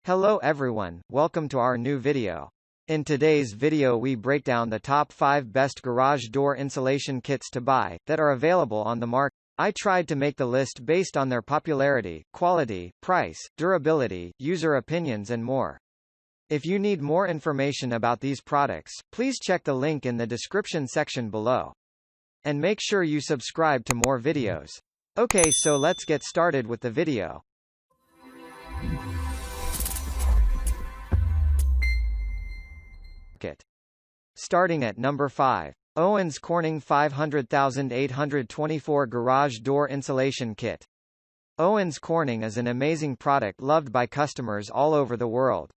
Hello everyone, welcome to our new video. In today's video we break down the top 5 best garage door insulation kits to buy, that are available on the market. I tried to make the list based on their popularity, quality, price, durability, user opinions and more. If you need more information about these products, please check the link in the description section below. And make sure you subscribe to more videos. Okay, so let's get started with the video. Starting at number 5. Owens Corning 500,824 Garage Door Insulation Kit. Owens Corning is an amazing product loved by customers all over the world.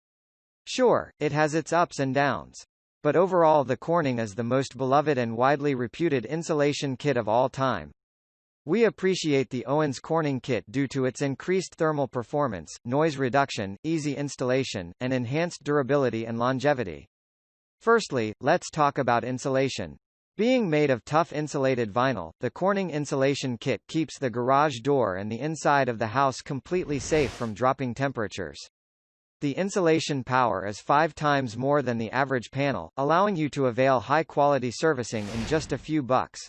Sure, it has its ups and downs. But overall the Corning is the most beloved and widely reputed insulation kit of all time. We appreciate the Owens Corning kit due to its increased thermal performance, noise reduction, easy installation, and enhanced durability and longevity. Firstly, let's talk about insulation. Being made of tough insulated vinyl, the Corning insulation kit keeps the garage door and the inside of the house completely safe from dropping temperatures. The insulation power is 5 times more than the average panel, allowing you to avail high-quality servicing in just a few bucks.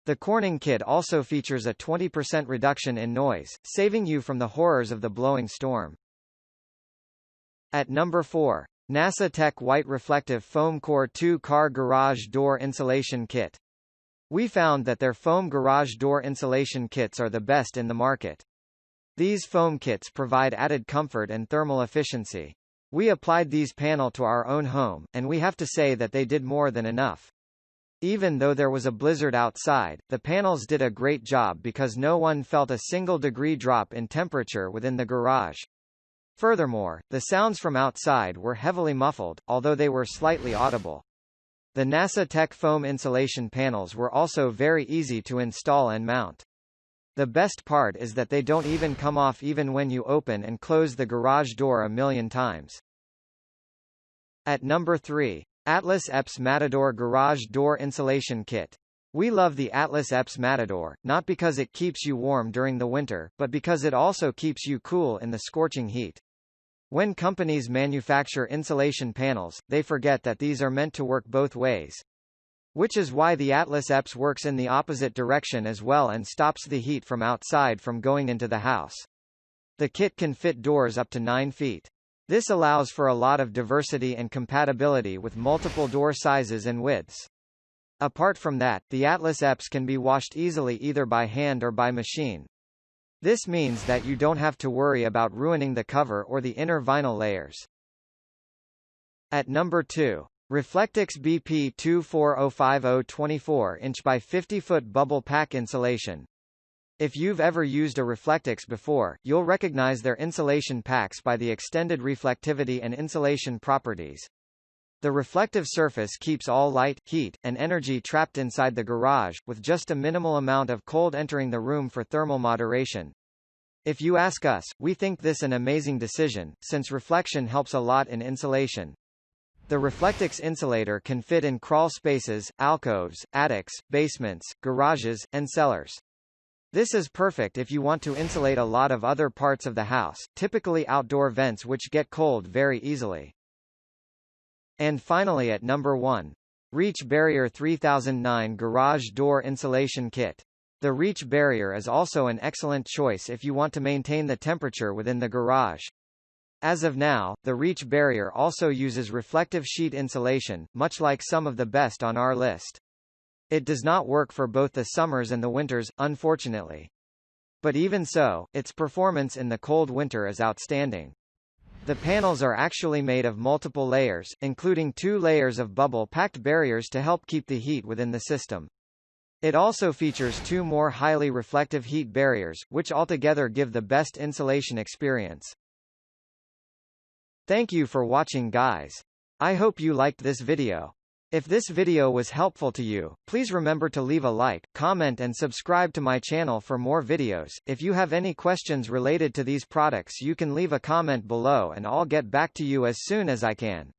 The Corning kit also features a 20% reduction in noise, saving you from the horrors of the blowing storm. At number 4. NASA Tech White Reflective Foam Core 2-Car Garage Door Insulation Kit. We found that their foam garage door insulation kits are the best in the market. These foam kits provide added comfort and thermal efficiency. We applied these panels to our own home, and we have to say that they did more than enough. Even though there was a blizzard outside, the panels did a great job because no one felt a single degree drop in temperature within the garage. Furthermore, the sounds from outside were heavily muffled, although they were slightly audible. The NASA Tech foam insulation panels were also very easy to install and mount. The best part is that they don't even come off even when you open and close the garage door a million times. At number 3. Atlas EPps Matador Garage Door Insulation Kit. We love the Atlas EPps Matador, not because it keeps you warm during the winter, but because it also keeps you cool in the scorching heat. When companies manufacture insulation panels, they forget that these are meant to work both ways. Which is why the Atlas EPps works in the opposite direction as well and stops the heat from outside from going into the house. The kit can fit doors up to 9 feet. This allows for a lot of diversity and compatibility with multiple door sizes and widths. Apart from that, the Atlas EPps can be washed easily either by hand or by machine. This means that you don't have to worry about ruining the cover or the inner vinyl layers. At number 2. Reflectix BP 24050 24-inch by 50-foot bubble pack insulation. If you've ever used a Reflectix before, you'll recognize their insulation packs by the extended reflectivity and insulation properties. The reflective surface keeps all light, heat, and energy trapped inside the garage, with just a minimal amount of cold entering the room for thermal moderation. If you ask us, we think this an amazing decision, since reflection helps a lot in insulation. The Reflectix insulator can fit in crawl spaces, alcoves, attics, basements, garages, and cellars. This is perfect if you want to insulate a lot of other parts of the house, typically outdoor vents which get cold very easily. And finally at number 1. Reach Barrier 3009 Garage Door Insulation Kit. The Reach Barrier is also an excellent choice if you want to maintain the temperature within the garage. As of now, the Reach Barrier also uses reflective sheet insulation, much like some of the best on our list. It does not work for both the summers and the winters, unfortunately. But even so, its performance in the cold winter is outstanding. The panels are actually made of multiple layers, including 2 layers of bubble-packed barriers to help keep the heat within the system. It also features 2 more highly reflective heat barriers, which altogether give the best insulation experience. Thank you for watching, guys. I hope you liked this video. If this video was helpful to you, please remember to leave a like, comment and subscribe to my channel for more videos. If you have any questions related to these products you can leave a comment below and I'll get back to you as soon as I can.